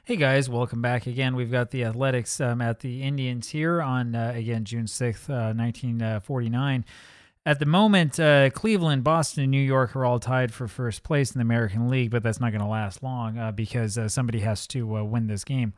Hey guys, welcome back again. We've got the Athletics at the Indians here on, again, June 6th, 1949. At the moment, Cleveland, Boston, and New York are all tied for first place in the American League, but that's not going to last long because somebody has to win this game.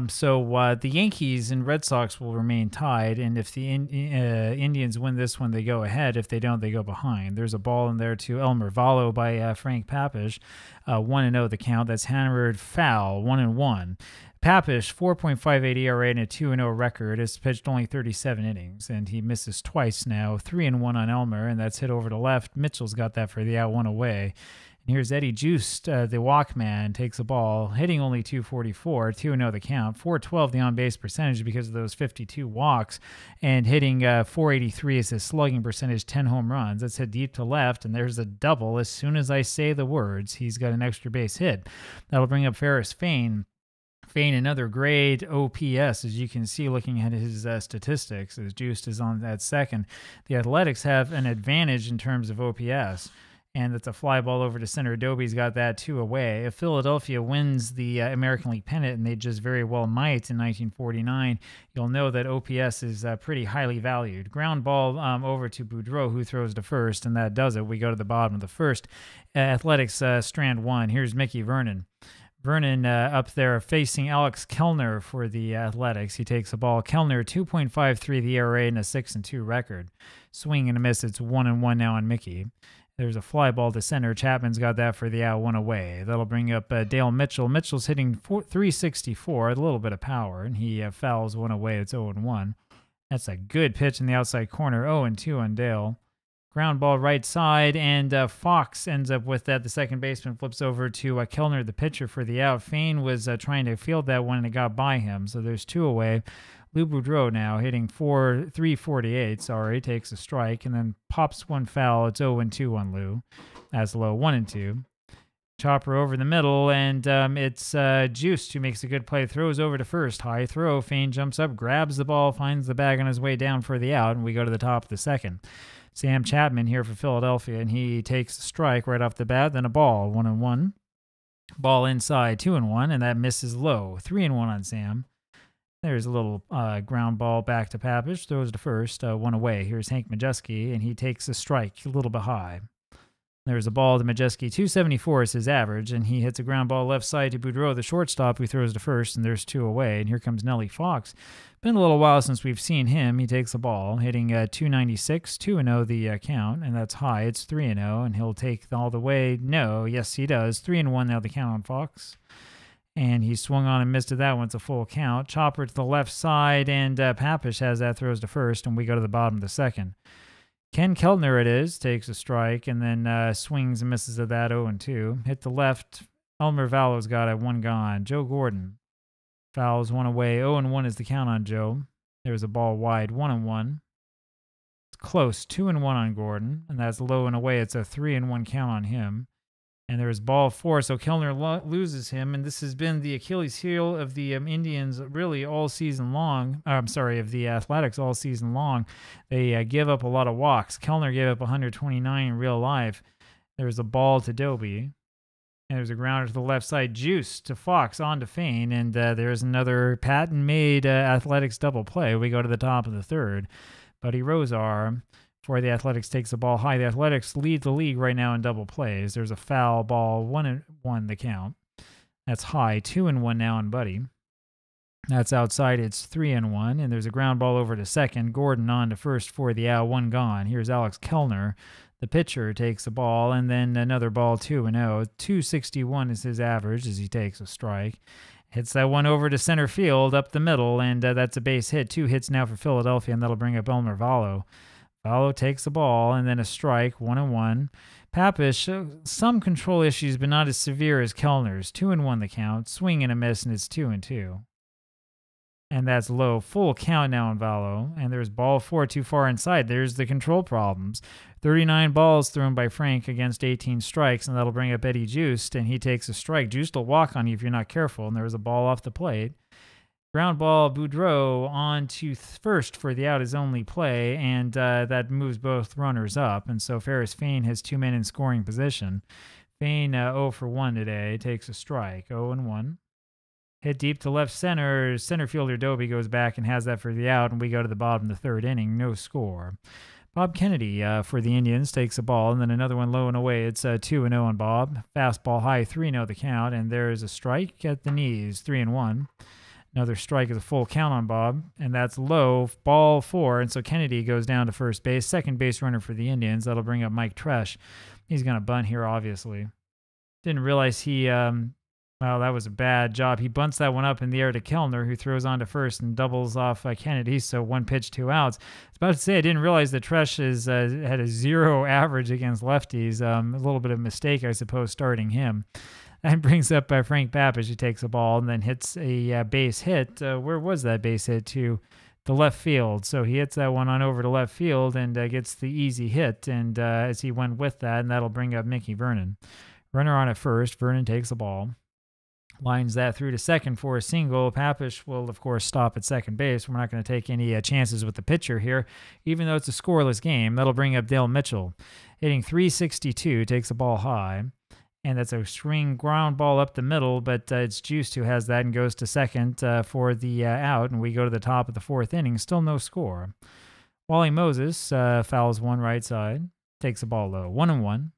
So the Yankees and Red Sox will remain tied, and if the Indians win this one, they go ahead. If they don't, they go behind. There's a ball in there to Elmer Valo by Frank Papish, 1-0 the count. That's hammered foul, 1-1. Papish, 4.58 ERA and a 2-0 record, has pitched only 37 innings, and he misses twice now, 3-1 on Elmer, and that's hit over to left. Mitchell's got that for the out, one away. And here's Eddie Juiced, the walkman, takes a ball, hitting only 244, 2-0 the count, 412 the on-base percentage because of those 52 walks, and hitting 483 is his slugging percentage, 10 home runs. That's hit deep to left, and there's a double. As soon as I say the words, he's got an extra base hit. That'll bring up Ferris Fain. Fain, another great OPS, as you can see looking at his statistics, as Juiced is on that second. The Athletics have an advantage in terms of OPS. And it's a fly ball over to center. Adobe's got that 2 away. If Philadelphia wins the American League pennant, and they just very well might in 1949, you'll know that OPS is pretty highly valued. Ground ball over to Boudreau, who throws to first, and that does it. We go to the bottom of the first. Athletics strand 1. Here's Mickey Vernon. Vernon up there facing Alex Kellner for the Athletics. He takes the ball. Kellner, 2.53 the ERA and a 6-2 record. Swing and a miss. It's 1-1 now on Mickey. There's a fly ball to center. Chapman's got that for the out, 1 away. That'll bring up Dale Mitchell. Mitchell's hitting 364, a little bit of power, and he fouls 1 away. It's 0-1. That's a good pitch in the outside corner. 0-2 on Dale. Ground ball right side, and Fox ends up with that. The second baseman flips over to Kellner, the pitcher, for the out. Fain was trying to field that one, and it got by him, so there's 2 away. Lou Boudreau now hitting 348, takes a strike, and then pops 1 foul. It's 0-2 on Lou. That's low, 1-2. Chopper over the middle, and it's Juiced who makes a good play, throws over to first. High throw. Fain jumps up, grabs the ball, finds the bag on his way down for the out, and we go to the top of the second. Sam Chapman here for Philadelphia, and he takes a strike right off the bat, then a ball, 1-1. Ball inside, 2-1, and that misses low, 3-1 on Sam. There's a little ground ball back to Papish, throws to first, 1 away. Here's Hank Majewski, and he takes a strike a little bit high. There's a ball to Majewski, 274 is his average, and he hits a ground ball left side to Boudreau, the shortstop, who throws to first, and there's 2 away. And here comes Nellie Fox. Been a little while since we've seen him. He takes the ball, hitting 296, 2-0 the count, and that's high. It's 3-0, and he'll take all the way. No, yes, he does. 3-1 now the count on Fox. And he swung on and missed it. That one's a full count. Chopper to the left side, and Papish has that, throws to first, and we go to the bottom of the second. Ken Keltner it is, takes a strike, and then swings and misses at that, 0-2. Hit the left. Elmer Valo's got it, 1 gone. Joe Gordon fouls 1 away. 0-1 is the count on Joe. There's a ball wide, 1-1. It's close, 2-1 on Gordon, and that's low and away. It's a 3-1 count on him. And there's ball 4, so Kellner loses him, and this has been the Achilles heel of the Indians really all season long. Of the Athletics all season long. They give up a lot of walks. Kellner gave up 129 in real life. There's a ball to Doby, and there's a grounder to the left side. Juice to Fox, on to Fain, and there's another patent-made Athletics double play. We go to the top of the third. Buddy Rosar for the Athletics takes the ball high. The Athletics lead the league right now in double plays. There's a foul ball, 1-1 the count. That's high, 2-1 now on Buddy. That's outside, it's 3-1, and there's a ground ball over to second. Gordon on to first for the out, 1 gone. Here's Alex Kellner. The pitcher takes the ball, and then another ball, 2-0. 261 is his average as he takes a strike. Hits that one over to center field, up the middle, and that's a base hit. 2 hits now for Philadelphia, and that'll bring up Elmer Valo. Valo takes the ball, and then a strike, 1-1. Papish, some control issues, but not as severe as Kellner's. 2-1 the count. Swing and a miss, and it's 2-2. And that's low. Full count now on Valo. And there's ball 4 too far inside. There's the control problems. 39 balls thrown by Frank against 18 strikes, and that'll bring up Eddie Juiced, and he takes a strike. Juiced will walk on you if you're not careful, and there was a ball off the plate. Ground ball, Boudreau on to first for the out, his only play, and that moves both runners up. And so Ferris Fain has 2 men in scoring position. Fain 0 for 1 today, takes a strike, 0-1. Hit deep to left center. Center fielder Doby goes back and has that for the out, and we go to the bottom of the third inning. No score. Bob Kennedy for the Indians takes a ball, and then another one low and away. It's 2-0 on Bob. Fastball high, 3-0 the count, and there's a strike at the knees, 3-1. Another strike is a full count on Bob, and that's low, ball 4, and so Kennedy goes down to first base. Second base runner for the Indians. That'll bring up Mike Tresh. He's going to bunt here, obviously. Didn't realize he, well, that was a bad job. He bunts that one up in the air to Kellner, who throws on to first and doubles off Kennedy, so 1 pitch, 2 outs. I was about to say, I didn't realize that Tresh had a 0 average against lefties. A little bit of a mistake, I suppose, starting him. That brings up Frank Papish, who takes a ball and then hits a base hit. Where was that base hit? To the left field. So he hits that one on over to left field and gets the easy hit. And as he went with that, and that'll bring up Mickey Vernon. Runner on at first. Vernon takes the ball. Lines that through to second for a single. Papish will, of course, stop at second base. We're not going to take any chances with the pitcher here, even though it's a scoreless game. That'll bring up Dale Mitchell. Hitting .362, takes the ball high. And that's a swing ground ball up the middle, but it's Juiced who has that and goes to second for the out, and we go to the top of the fourth inning. Still no score. Wally Moses fouls one right side, takes the ball low. 1-1.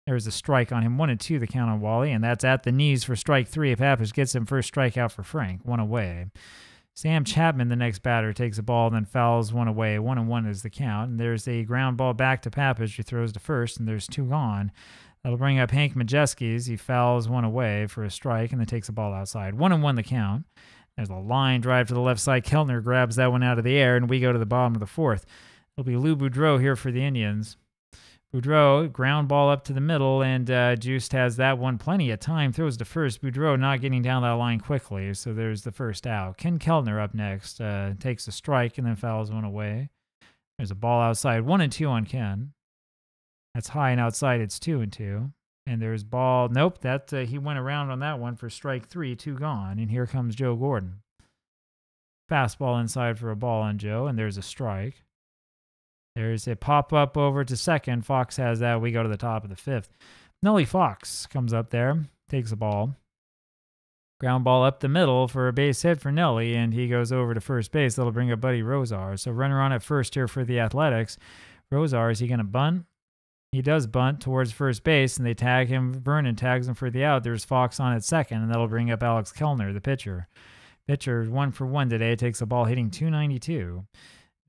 There's a strike on him. 1-2 the count on Wally, and that's at the knees for strike 3. Papish gets him first strikeout for Frank. 1 away. Sam Chapman, the next batter, takes the ball and then fouls 1 away. 1-1 is the count, and there's a ground ball back to Papish, who throws to first, and there's 2 gone. That'll bring up Hank Majewski's. He fouls 1 away for a strike and then takes the ball outside. 1-1 the count. There's a line drive to the left side. Kellner grabs that one out of the air, and we go to the bottom of the fourth. It'll be Lou Boudreau here for the Indians. Boudreau, ground ball up to the middle, and Juiced has that one plenty of time. Throws to first. Boudreau not getting down that line quickly, so there's the first out. Ken Kellner up next. Takes a strike and then fouls 1 away. There's a ball outside. 1-2 on Ken. That's high and outside. It's 2-2. And there's ball. Nope, that he went around on that one for strike 3. 2 gone. And here comes Joe Gordon. Fastball inside for a ball on Joe, and there's a strike. There's a pop-up over to second. Fox has that. We go to the top of the fifth. Nellie Fox comes up there, takes the ball. Ground ball up the middle for a base hit for Nellie, and he goes over to first base. That'll bring up Buddy Rosar. So runner on at first here for the Athletics. Rosar, is he going to bunt? He does bunt towards first base, and they tag him. Vernon tags him for the out. There's Fox on at second, and that'll bring up Alex Kellner, the pitcher. Pitcher 1 for 1 today. Takes the ball hitting .292.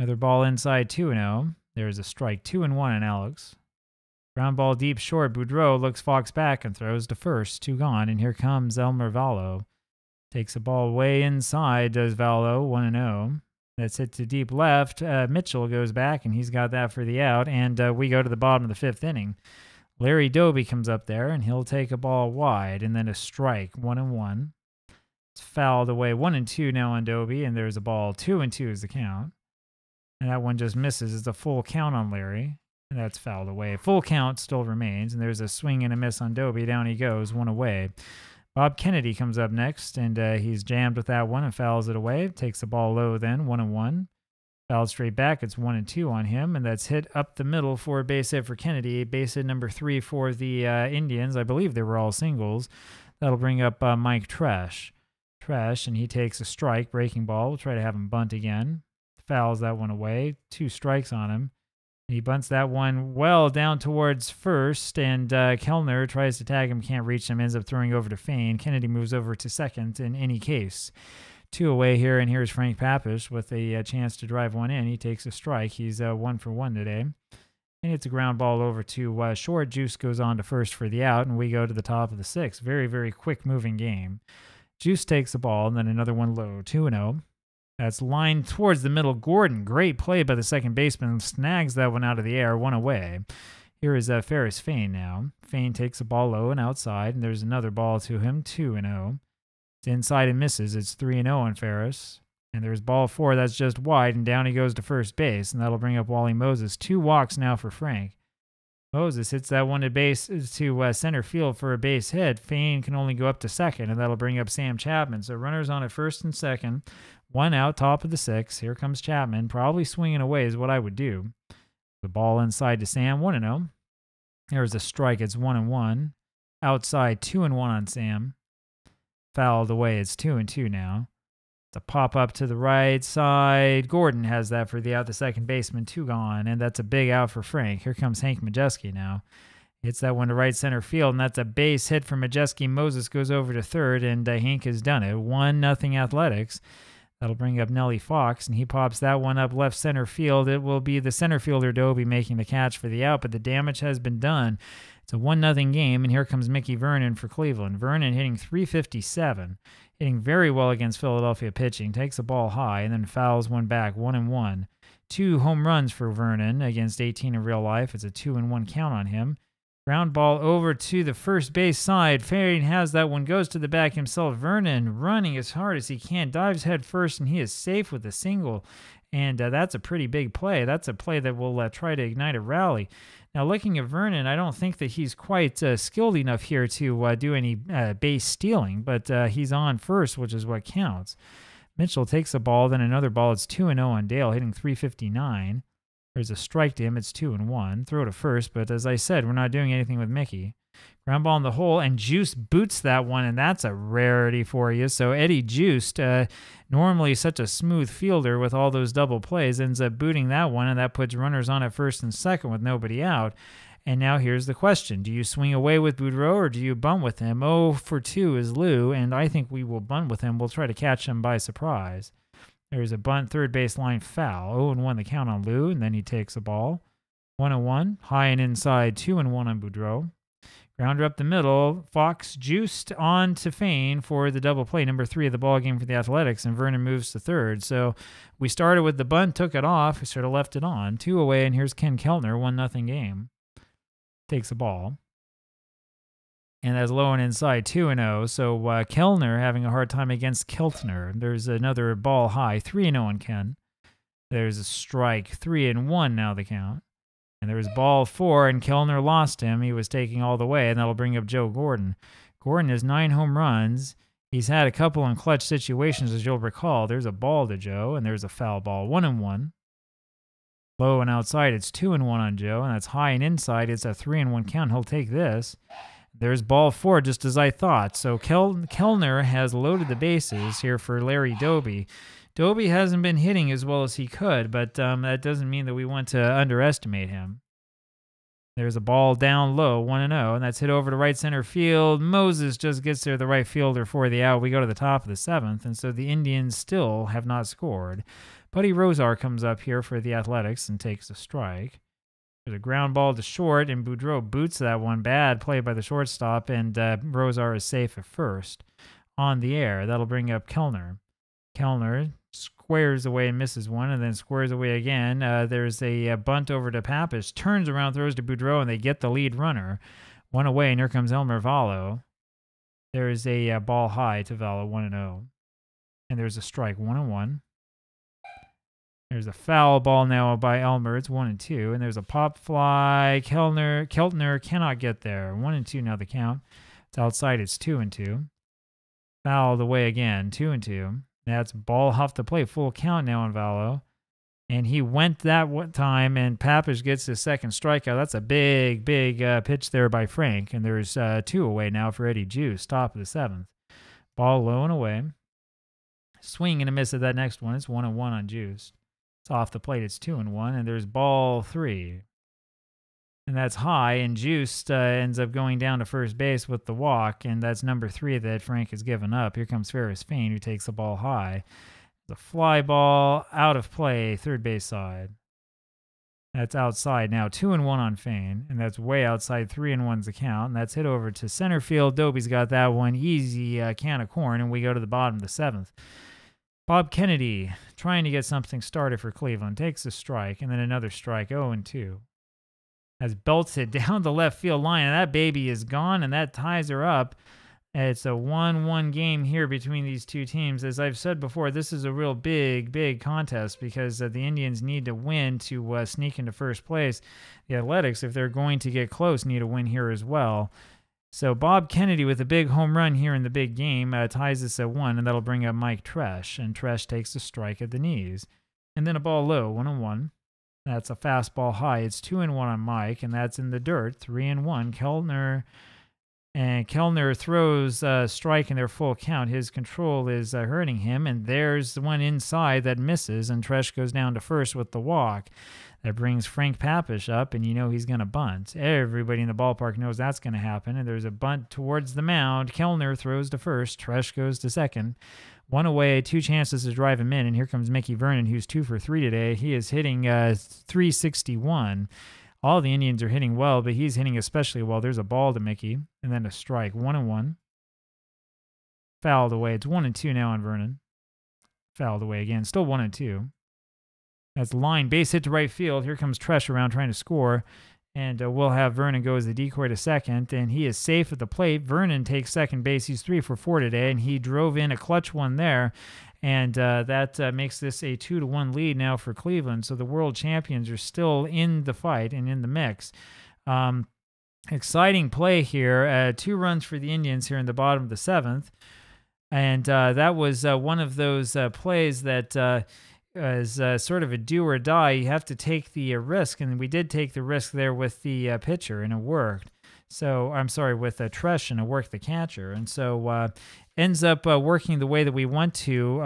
Another ball inside 2-0. There's a strike 2-1 on Alex. Ground ball deep short. Boudreau looks Fox back and throws to first. 2 gone, and here comes Elmer Vallo. Takes the ball way inside, does Vallo. 1-0. That's hit to deep left. Mitchell goes back, and he's got that for the out. And we go to the bottom of the fifth inning. Larry Doby comes up there, and he'll take a ball wide, and then a strike. 1-1. It's fouled away. 1-2 now on Doby, and there's a ball. 2-2 is the count. And that one just misses. It's a full count on Larry, and that's fouled away. Full count still remains, and there's a swing and a miss on Doby. Down he goes, 1 away. Bob Kennedy comes up next, and he's jammed with that one and fouls it away. Takes the ball low then, 1-1. Fouled straight back. It's 1-2 on him, and that's hit up the middle for a base hit for Kennedy. Base hit number 3 for the Indians. I believe they were all singles. That'll bring up Mike Tresh. And he takes a strike, breaking ball. We'll try to have him bunt again. Fouls that one away. 2 strikes on him. He bunts that one well down towards first, and Kellner tries to tag him, can't reach him, ends up throwing over to Fain. Kennedy moves over to second in any case. 2 away here, and here's Frank Papish with a chance to drive one in. He takes a strike. He's 1 for 1 today. And it's a ground ball over to short. Juice goes on to first for the out, and we go to the top of the 6th. Very, very quick-moving game. Juice takes the ball, and then another one low. 2-0. That's lined towards the middle. Gordon, great play by the second baseman, snags that one out of the air, 1 away. Here is Ferris Fain now. Fain takes the ball low and outside, and there's another ball to him, 2-0. It's inside and misses. It's 3-0 on Ferris. And there's ball 4 that's just wide, and down he goes to first base, and that'll bring up Wally Moses. 2 walks now for Frank. Moses hits that one to center field for a base hit. Fain can only go up to second, and that'll bring up Sam Chapman. So runners on at first and second. 1 out, top of the 6th. Here comes Chapman. Probably swinging away is what I would do. The ball inside to Sam, 1-0. There's a strike. It's 1-1. Outside, 2-1 on Sam. Fouled away. It's 2-2 now. It's a pop up to the right side. Gordon has that for the out, the second baseman, 2 gone, and that's a big out for Frank. Here comes Hank Majeski now. Hits that one to right center field, and that's a base hit for Majeski. Moses goes over to third, and Hank has done it. 1-0 Athletics. That'll bring up Nellie Fox, and he pops that one up left center field. It will be the center fielder Dobie making the catch for the out, but the damage has been done. It's a 1-0 game, and here comes Mickey Vernon for Cleveland. Vernon hitting .357, hitting very well against Philadelphia pitching. Takes the ball high and then fouls one back, 1-1. 2 home runs for Vernon against 18 in real life. It's a 2-1 count on him. Ground ball over to the first base side. Farring has that one, goes to the back himself. Vernon running as hard as he can, dives head first, and he is safe with a single. And that's a pretty big play. That's a play that will try to ignite a rally. Now, looking at Vernon, I don't think that he's quite skilled enough here to do any base stealing, but he's on first, which is what counts. Mitchell takes a ball, then another ball. It's 2-0 on Dale, hitting .359. There's a strike to him. It's 2-1. Throw to first, but as I said, we're not doing anything with Mickey. Ground ball in the hole, and Juice boots that one, and that's a rarity for you. So Eddie Juice, normally such a smooth fielder with all those double plays, ends up booting that one, and that puts runners on at first and second with nobody out. And now here's the question. Do you swing away with Boudreau, or do you bunt with him? 0-for-2 is Lou, and I think we will bunt with him. We'll try to catch him by surprise. There's a bunt, third base line foul. 0-1 the count on Lou, and then he takes a ball. 1-1, high and inside, 2-1 on Boudreau. Grounder up the middle. Fox juiced on to Fain for the double play, number 3 of the ball game for the Athletics, and Vernon moves to third. So we started with the bunt, took it off, we sort of left it on. 2 away, and here's Ken Keltner, 1-0 game. Takes the ball. And that's low and inside, 2-0. So Kellner having a hard time against Keltner. There's another ball high, 3-0 on Ken. There's a strike, 3-1 now the count. And there was ball 4, and Kellner lost him. He was taking all the way, and that'll bring up Joe Gordon. Gordon has 9 home runs. He's had a couple in clutch situations, as you'll recall. There's a ball to Joe, and there's a foul ball, 1-1. Low and outside, it's 2-1 on Joe, and that's high and inside. It's a 3-1 count. He'll take this. There's ball 4, just as I thought. So Kellner has loaded the bases here for Larry Dobie. Dobie hasn't been hitting as well as he could, but that doesn't mean that we want to underestimate him. There's a ball down low, 1-0, and that's hit over to right center field. Moses just gets there, the right fielder for the out. We go to the top of the 7th, and so the Indians still have not scored. Buddy Rosar comes up here for the Athletics and takes a strike. There's a ground ball to short, and Boudreau boots that one. Bad play by the shortstop, and Rosar is safe at first. On the air, that'll bring up Kellner. Kellner squares away and misses one, and then squares away again. There's a bunt over to Papish. Turns around, throws to Boudreau, and they get the lead runner. 1 away, and here comes Elmer Vallo. There's a ball high to Vallo, 1-0. And there's a strike, 1-1. There's a foul ball now by Elmer. It's 1-2. And there's a pop fly. Keltner cannot get there. 1-2 now the count. It's outside. It's 2-2. Fouled away again. 2-2. That's ball off the plate. Full count now on Vallo. And he went that one time, and Papish gets his second strikeout. That's a big pitch there by Frank. And there's 2 away now for Eddie Juice, top of the 7th. Ball low and away. Swing and a miss at that next one. It's 1-1 on Juice. It's off the plate. It's 2-1, and there's ball 3. And that's high, and Juice ends up going down to first base with the walk, and that's number 3 that Frank has given up. Here comes Ferris Fain, who takes the ball high. The fly ball out of play, third base side. That's outside now, 2-1 on Fain, and that's way outside. 3-1's the count, and that's hit over to center field. Dobie's got that one, easy can of corn, and we go to the bottom of the 7th. Bob Kennedy trying to get something started for Cleveland. Takes a strike, and then another strike, 0-2. Has belted down the left field line, and that baby is gone, and that ties her up. It's a 1-1 game here between these two teams. As I've said before, this is a real big contest because the Indians need to win to sneak into first place. The Athletics, if they're going to get close, need a win here as well. So Bob Kennedy with a big home run here in the big game ties this at 1, and that'll bring up Mike Tresh. And Tresh takes a strike at the knees. And then a ball low, 1-1. That's a fastball high. It's 2-1 on Mike, and that's in the dirt, 3-1. Keltner And Kellner throws strike in their full count. His control is hurting him, and there's the one inside that misses, and Tresh goes down to first with the walk. That brings Frank Papish up, and you know he's going to bunt. Everybody in the ballpark knows that's going to happen, and there's a bunt towards the mound. Kellner throws to first. Tresh goes to second. One away, 2 chances to drive him in, and here comes Mickey Vernon, who's 2 for 3 today. He is hitting 361. All the Indians are hitting well, but he's hitting especially well. There's a ball to Mickey, and then a strike. 1-1. Fouled away. It's 1-2 now on Vernon. Fouled away again. Still 1-2. That's line base hit to right field. Here comes Tresh around trying to score. And we'll have Vernon go as the decoy to second. And he is safe at the plate. Vernon takes second base. He's 3 for 4 today. And he drove in a clutch one there. And that makes this a 2-1 lead now for Cleveland. So the world champions are still in the fight and in the mix. Exciting play here. 2 runs for the Indians here in the bottom of the 7th. And that was one of those plays that is sort of a do or die. You have to take the risk, and we did take the risk there with the pitcher, and it worked. So I'm sorry, with Tresh, and it worked the catcher, and so ends up working the way that we want to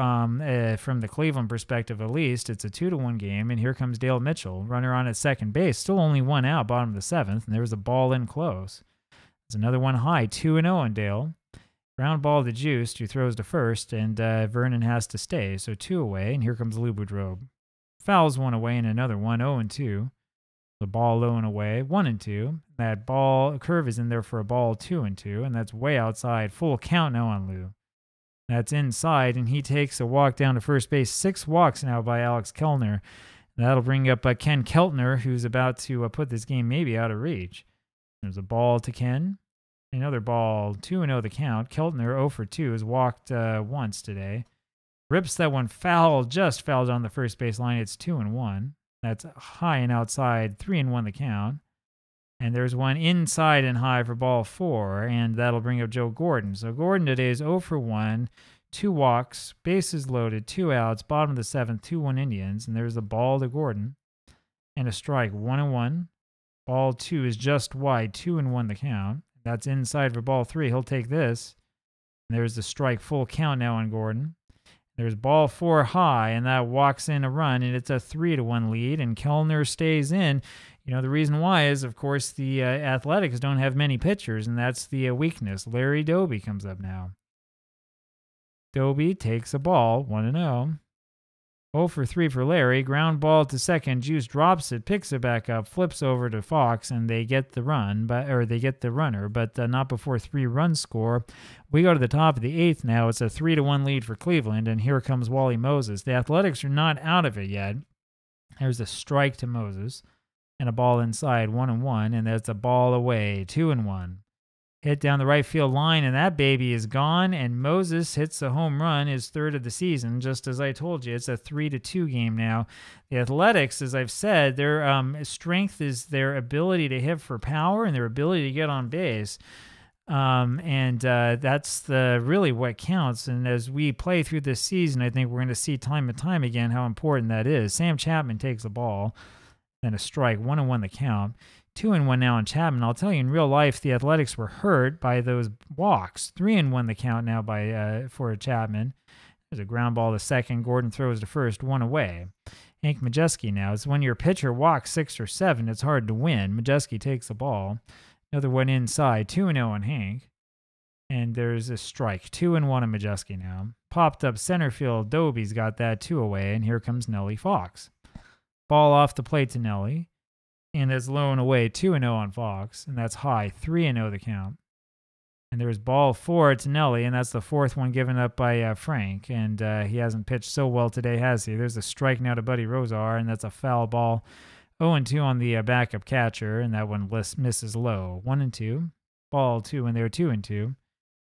from the Cleveland perspective. At least it's a 2-1 game, and here comes Dale Mitchell, runner on at second base, still only 1 out, bottom of the 7th, and there was a ball in close. There's another one high, 2-0 on Dale. Ground ball to Juiced, who throws to first, and Vernon has to stay. So 2 away, and here comes Lou Boudreau. Fouls 1 away, and another one, 0-2. The ball low and away, 1-2. That ball curve is in there for a ball, 2-2, and that's way outside. Full count now on Lou. That's inside, and he takes a walk down to first base. 6 walks now by Alex Kellner. That'll bring up Ken Keltner, who's about to put this game maybe out of reach. There's a ball to Ken. Another ball, 2-0 the count. Keltner 0 for 2 has walked once today. Rips that one foul, just fouled on the first base line. It's 2-1. That's high and outside, 3-1 the count. And there's one inside and high for ball 4, and that'll bring up Joe Gordon. So Gordon today is 0 for 1, 2 walks, bases loaded, 2 outs, bottom of the 7th, 2-1 Indians. And there's the ball to Gordon. And a strike, 1-1. Ball 2 is just wide, 2-1 the count. That's inside for ball 3. He'll take this. And there's the strike, full count now on Gordon. There's ball 4 high, and that walks in a run, and it's a 3-1 lead, and Kellner stays in. You know, the reason why is, of course, the Athletics don't have many pitchers, and that's the weakness. Larry Doby comes up now. Doby takes a ball, 1-0. 0 for 3 for Larry. Ground ball to second. Juice drops it, picks it back up, flips over to Fox, and they get the run, they get the runner, but not before 3 runs score. We go to the top of the 8th now. It's a 3-1 lead for Cleveland, and here comes Wally Moses. The Athletics are not out of it yet. There's a strike to Moses, and a ball inside, 1-1, and that's a ball away, 2-1. Hit down the right field line, and that baby is gone, and Moses hits a home run, his 3rd of the season. Just as I told you, it's a 3-2 game now. The Athletics, as I've said, their strength is their ability to hit for power and their ability to get on base. That's really what counts. And as we play through this season, I think we're going to see time and time again how important that is. Sam Chapman takes the ball, then a strike, 1-1 the count. 2-1 now on Chapman. I'll tell you, in real life, the Athletics were hurt by those walks. 3-1 the count now for Chapman. There's a ground ball to second. Gordon throws to first, 1 away. Hank Majeski now. It's when your pitcher walks 6 or 7, it's hard to win. Majeski takes the ball. Another one inside, 2-0 on Hank. And there's a strike, 2-1 on Majeski now. Popped up center field. Doby's got that 2 away, and here comes Nellie Fox. Ball off the plate to Nellie. And that's low and away, 2-0 on Fox, and that's high, 3-0 the count. And there's ball 4 to Nelly, and that's the 4th one given up by Frank, and he hasn't pitched so well today, has he? There's a strike now to Buddy Rosar, and that's a foul ball. 0-2 on the backup catcher, and that one misses low. 1-2. Ball 2 in there, 2-2.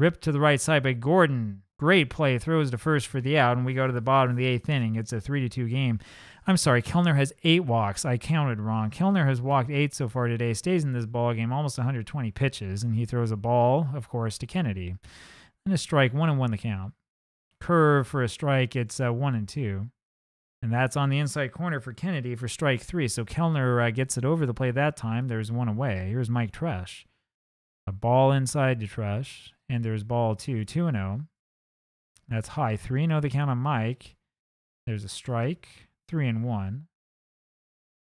Ripped to the right side by Gordon. Great play, throws to first for the out, and we go to the bottom of the 8th inning. It's a 3-2 game. I'm sorry, Kellner has 8 walks. I counted wrong. Kellner has walked 8 so far today, stays in this ball game, almost 120 pitches, and he throws a ball, of course, to Kennedy. And a strike, 1-1 the count. Curve for a strike, it's 1-2. And that's on the inside corner for Kennedy for strike 3. So Kellner gets it over the plate that time. There's 1 away. Here's Mike Tresh. A ball inside to Trush. And there's ball 2, 2-0. That's high. 3-0 the count on Mike. There's a strike. 3-1.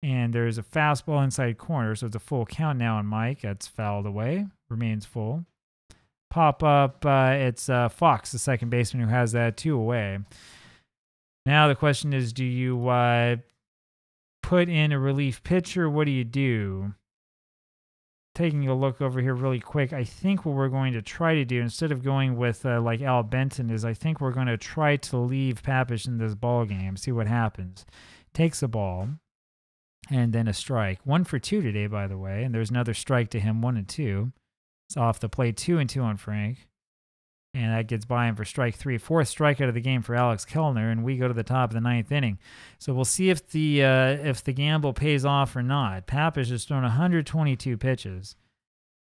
And there's a fastball inside corner, so it's a full count now on Mike. That's fouled away. Remains full. Pop up, it's Fox, the second baseman, who has that 2 away. Now the question is, do you put in a relief pitcher? What do you do? Taking a look over here really quick, I think what we're going to try to do, instead of going with like Al Benton, is I think we're going to try to leave Papish in this ball game, see what happens. Takes a ball. And then a strike. 1 for 2 today, by the way. And there's another strike to him, 1-2. It's off the plate, 2-2 on Frank. And that gets by him for strike 3. 4th strikeout of the game for Alex Kellner, and we go to the top of the 9th inning. So we'll see if the gamble pays off or not. Papish has thrown 122 pitches.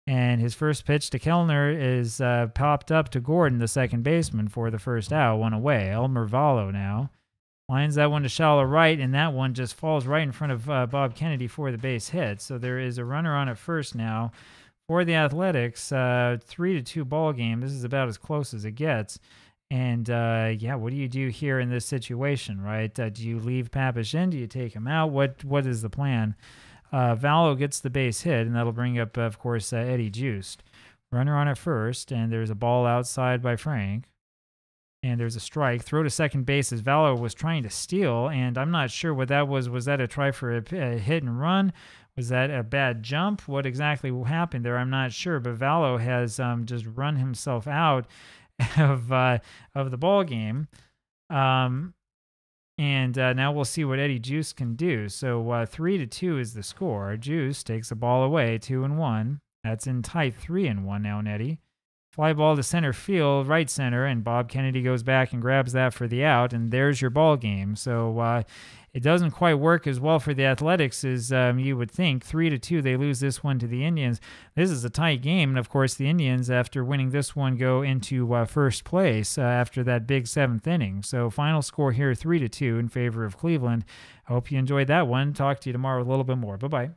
And his first pitch to Kellner is popped up to Gordon, the second baseman, for the first out, 1 away. Elmer Valo now. Lines that one to shallow right, and that one just falls right in front of Bob Kennedy for the base hit. So there is a runner on at first now for the Athletics. 3-2 ball game. This is about as close as it gets. And yeah, what do you do here in this situation, right? Do you leave Papish in? Do you take him out? What is the plan? Valo gets the base hit, and that'll bring up, of course, Eddie Juiced. Runner on at first, and there's a ball outside by Frank. And there's a strike. Throw to second base as Valo was trying to steal, and I'm not sure what that was. Was that a try for a hit and run? Was that a bad jump? What exactly happened there? I'm not sure, but Valo has just run himself out of the ball game. And now we'll see what Eddie Juice can do. So 3-2 is the score. Juice takes the ball away, 2-1. That's in tight 3-1 now, Eddie. Fly ball to center field, right center, and Bob Kennedy goes back and grabs that for the out, and there's your ball game. So it doesn't quite work as well for the Athletics as you would think. 3-2, they lose this one to the Indians. This is a tight game, and of course the Indians, after winning this one, go into first place after that big 7th inning. So final score here, 3-2 in favor of Cleveland. I hope you enjoyed that one. Talk to you tomorrow with a little bit more. Bye-bye.